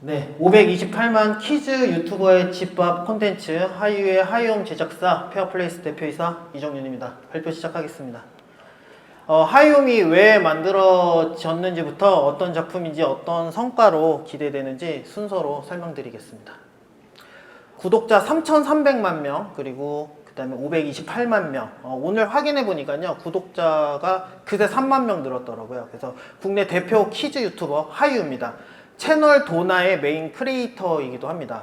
네, 528만 키즈 유튜버의 집밥 콘텐츠 하이유의 하이홈 제작사 페어플레이스 대표이사 이정윤입니다. 발표 시작하겠습니다. 하이홈이 왜 만들어졌는지부터 어떤 작품인지 어떤 성과로 기대되는지 순서로 설명드리겠습니다. 구독자 3,300만 명 그리고 그 다음에 528만 명 오늘 확인해 보니까요 구독자가 그새 3만 명 늘었더라고요. 그래서 국내 대표 키즈 유튜버 하이유입니다. 채널 도나의 메인 크리에이터이기도 합니다.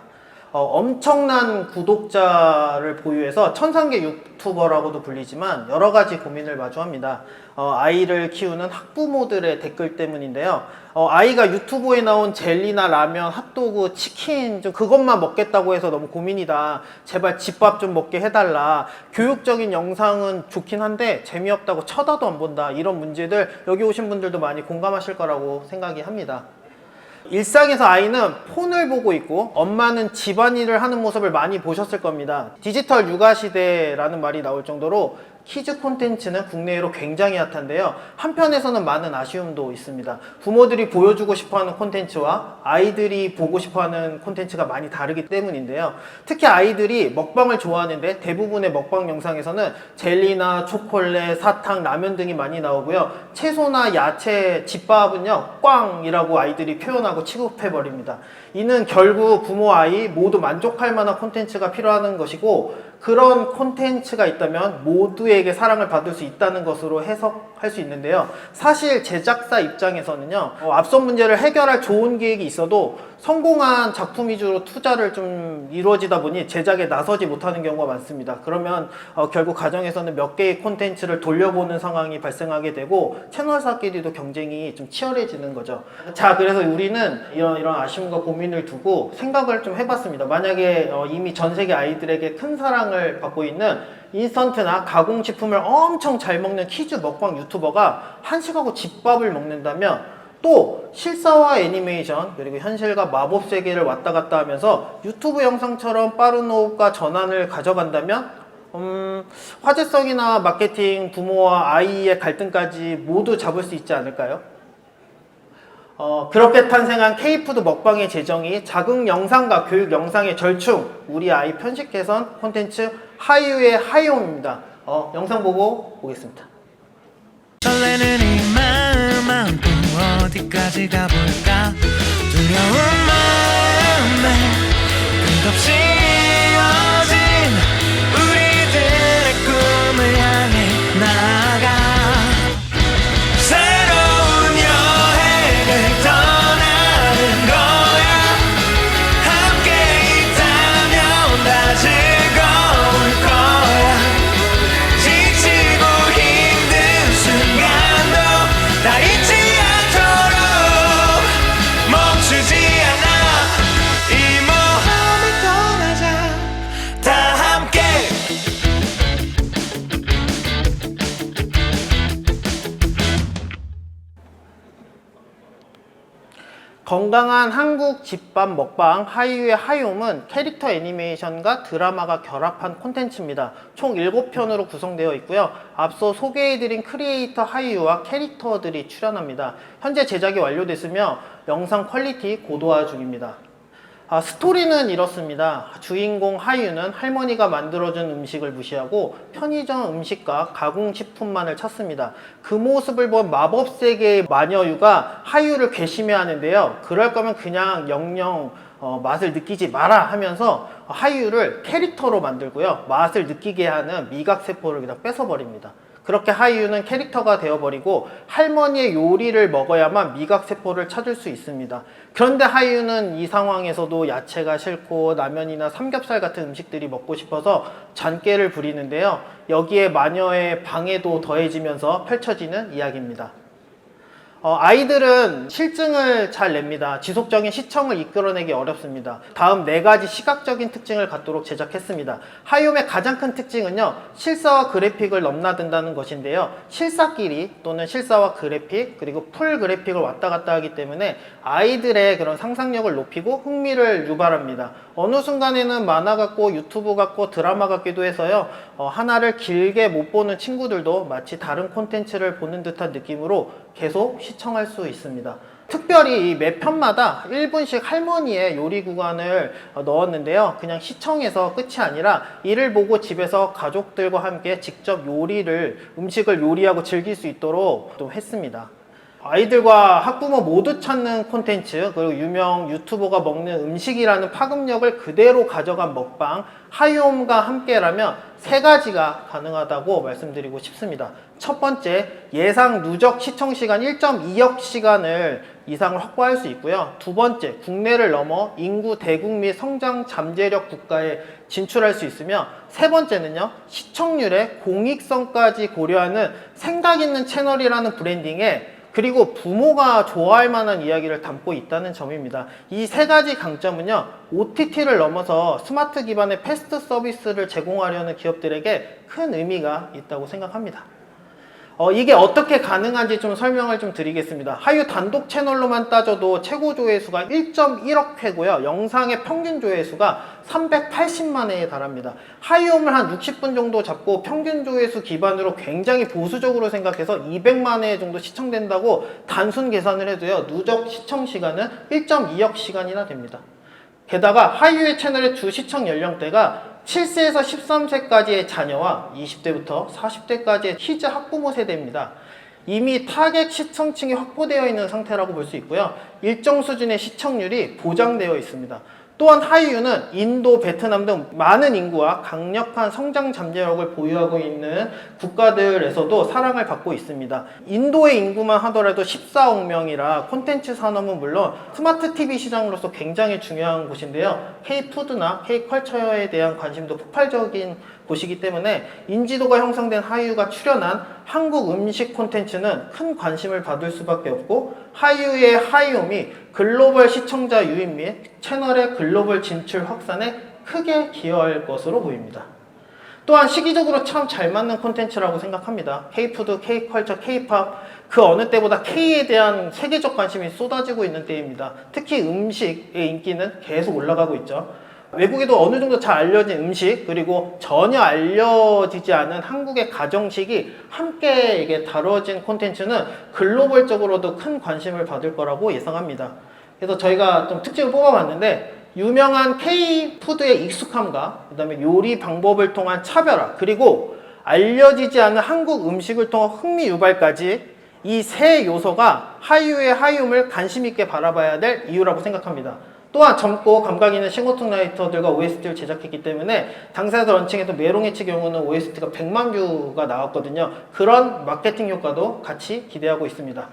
엄청난 구독자를 보유해서 천상계 유튜버라고도 불리지만 여러가지 고민을 마주합니다. 아이를 키우는 학부모들의 댓글 때문인데요. 아이가 유튜브에 나온 젤리나 라면, 핫도그, 치킨 좀 그것만 먹겠다고 해서 너무 고민이다. 제발 집밥 좀 먹게 해달라. 교육적인 영상은 좋긴 한데 재미없다고 쳐다도 안 본다. 이런 문제들 여기 오신 분들도 많이 공감하실 거라고 생각이 합니다. 일상에서 아이는 폰을 보고 있고 엄마는 집안일을 하는 모습을 많이 보셨을 겁니다. 디지털 육아 시대라는 말이 나올 정도로 키즈 콘텐츠는 국내외로 굉장히 핫한데요. 한편에서는 많은 아쉬움도 있습니다. 부모들이 보여주고 싶어하는 콘텐츠와 아이들이 보고 싶어하는 콘텐츠가 많이 다르기 때문인데요. 특히 아이들이 먹방을 좋아하는데 대부분의 먹방 영상에서는 젤리나 초콜릿, 사탕, 라면 등이 많이 나오고요. 채소나 야채, 집밥은요 꽝이라고 아이들이 표현하고 취급해버립니다. 이는 결국 부모 아이 모두 만족할 만한 콘텐츠가 필요한 것이고 그런 콘텐츠가 있다면 모두에게 사랑을 받을 수 있다는 것으로 해석할 수 있는데요. 사실 제작사 입장에서는요 앞선 문제를 해결할 좋은 계획이 있어도 성공한 작품 위주로 투자를 좀 이루어지다 보니 제작에 나서지 못하는 경우가 많습니다. 그러면 결국 가정에서는 몇 개의 콘텐츠를 돌려보는 상황이 발생하게 되고 채널사끼리도 경쟁이 좀 치열해지는 거죠. 자, 그래서 우리는 이런 아쉬움과 고민을 두고 생각을 좀 해봤습니다. 만약에 이미 전 세계 아이들에게 큰 사랑을 받고 있는 인스턴트나 가공식품을 엄청 잘 먹는 키즈 먹방 유튜버가 한식하고 집밥을 먹는다면 또 실사화 애니메이션 그리고 현실과 마법 세계를 왔다 갔다 하면서 유튜브 영상처럼 빠른 호흡과 전환을 가져간다면 화제성이나 마케팅, 부모와 아이의 갈등까지 모두 잡을 수 있지 않을까요? 그렇게 탄생한 K푸드 먹방의 재정이 자극 영상과 교육 영상의 절충 우리 아이 편식 개선 콘텐츠 하이유의 하이홈입니다. 영상 보고 오겠습니다. 설레는 이 마음 안고 어디까지 가볼까 두려운 마음에 끝없이 이어진 우리들의 꿈을 향해 나아가 새로운 여행을 떠나는 거야 함께 있다면 다 즐거울 거야 지치고 힘든 순간도 다 잊지 않도록 멈추지 않아 이 모험을 떠나자 다 함께 건강한 한국 집밥 먹방 하이유의 하이홈은 캐릭터 애니메이션과 드라마가 결합한 콘텐츠입니다. 총 7편으로 구성되어 있고요. 앞서 소개해드린 크리에이터 하이유와 캐릭터들이 출연합니다. 현재 제작이 완료됐으며 영상 퀄리티 고도화 중입니다. 스토리는 이렇습니다. 주인공 하이유는 할머니가 만들어준 음식을 무시하고 편의점 음식과 가공식품만을 찾습니다. 그 모습을 본 마법세계의 마녀유가 하이유를 괘씸해하는데요. 그럴 거면 그냥 영영 맛을 느끼지 마라 하면서 하이유를 캐릭터로 만들고요. 맛을 느끼게 하는 미각세포를 그냥 뺏어버립니다. 그렇게 하이유는 캐릭터가 되어버리고 할머니의 요리를 먹어야만 미각세포를 찾을 수 있습니다. 그런데 하이유는 이 상황에서도 야채가 싫고 라면이나 삼겹살 같은 음식들이 먹고 싶어서 잔꾀를 부리는데요. 여기에 마녀의 방해도 더해지면서 펼쳐지는 이야기입니다. 아이들은 실증을 잘 냅니다. 지속적인 시청을 이끌어내기 어렵습니다. 다음 4가지 시각적인 특징을 갖도록 제작했습니다. 하이홈의 가장 큰 특징은요, 실사와 그래픽을 넘나든다는 것인데요. 실사끼리 또는 실사와 그래픽 그리고 풀 그래픽을 왔다 갔다 하기 때문에 아이들의 그런 상상력을 높이고 흥미를 유발합니다. 어느 순간에는 만화 같고 유튜브 같고 드라마 같기도 해서요, 하나를 길게 못 보는 친구들도 마치 다른 콘텐츠를 보는 듯한 느낌으로 계속 시청할 수 있습니다. 특별히 이 매 편마다 1분씩 할머니의 요리 구간을 넣었는데요. 그냥 시청에서 끝이 아니라 이를 보고 집에서 가족들과 함께 직접 음식을 요리하고 즐길 수 있도록 또 했습니다. 아이들과 학부모 모두 찾는 콘텐츠, 그리고 유명 유튜버가 먹는 음식이라는 파급력을 그대로 가져간 먹방 하이홈과 함께라면 3가지가 가능하다고 말씀드리고 싶습니다. 첫 번째, 예상 누적 시청시간 1.2억 시간을 이상을 확보할 수 있고요. 두 번째, 국내를 넘어 인구 대국 및 성장 잠재력 국가에 진출할 수 있으며, 세 번째는요, 시청률의 공익성까지 고려하는 생각 있는 채널이라는 브랜딩에 그리고 부모가 좋아할 만한 이야기를 담고 있다는 점입니다. 이 3가지 강점은요, OTT를 넘어서 스마트 기반의 패스트 서비스를 제공하려는 기업들에게 큰 의미가 있다고 생각합니다. 이게 어떻게 가능한지 좀 설명을 좀 드리겠습니다. 하유 단독 채널로만 따져도 최고 조회수가 1.1억 회고요. 영상의 평균 조회수가 380만 회에 달합니다. 하이홈을 한 60분 정도 잡고 평균 조회수 기반으로 굉장히 보수적으로 생각해서 200만 회 정도 시청된다고 단순 계산을 해도요. 누적 시청 시간은 1.2억 시간이나 됩니다. 게다가 하이유의 채널의 주 시청 연령대가 7세에서 13세까지의 자녀와 20대부터 40대까지의 키즈 학부모 세대입니다. 이미 타겟 시청층이 확보되어 있는 상태라고 볼 수 있고요. 일정 수준의 시청률이 보장되어 있습니다. 또한 하이유는 인도, 베트남 등 많은 인구와 강력한 성장 잠재력을 보유하고 있는 국가들에서도 사랑을 받고 있습니다. 인도의 인구만 하더라도 14억 명이라 콘텐츠 산업은 물론 스마트 TV 시장으로서 굉장히 중요한 곳인데요. K-푸드나 K-컬처에 대한 관심도 폭발적인 곳이기 때문에 인지도가 형성된 하이유가 출연한 한국 음식 콘텐츠는 큰 관심을 받을 수밖에 없고, 하이유의 하이홈이 글로벌 시청자 유입 및 채널의 글로벌 진출 확산에 크게 기여할 것으로 보입니다. 또한 시기적으로 참 잘 맞는 콘텐츠라고 생각합니다. K푸드, K컬처, K팝, 그 어느 때보다 K에 대한 세계적 관심이 쏟아지고 있는 때입니다. 특히 음식의 인기는 계속 올라가고 있죠. 외국에도 어느 정도 잘 알려진 음식, 그리고 전혀 알려지지 않은 한국의 가정식이 함께 이게 다뤄진 콘텐츠는 글로벌적으로도 큰 관심을 받을 거라고 예상합니다. 그래서 저희가 좀 특징을 뽑아봤는데, 유명한 K푸드의 익숙함과 그 다음에 요리 방법을 통한 차별화, 그리고 알려지지 않은 한국 음식을 통한 흥미 유발까지 이 3 요소가 하이유의 하이홈을 관심 있게 바라봐야 될 이유라고 생각합니다. 또한 젊고 감각 있는 싱어송 라이터들과 OST를 제작했기 때문에 당사자 런칭에도 메롱해치 경우는 OST가 100만 뷰가 나왔거든요. 그런 마케팅 효과도 같이 기대하고 있습니다.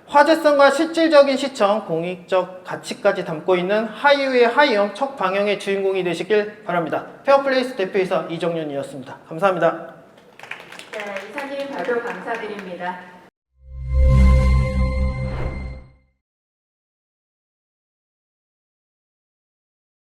화제성과 실질적인 시청, 공익적 가치까지 담고 있는 하이유의 하이홈 첫 방영의 주인공이 되시길 바랍니다. 페어플레이스 대표이사 이정윤이었습니다. 감사합니다. 네, 이사님 발표 감사드립니다.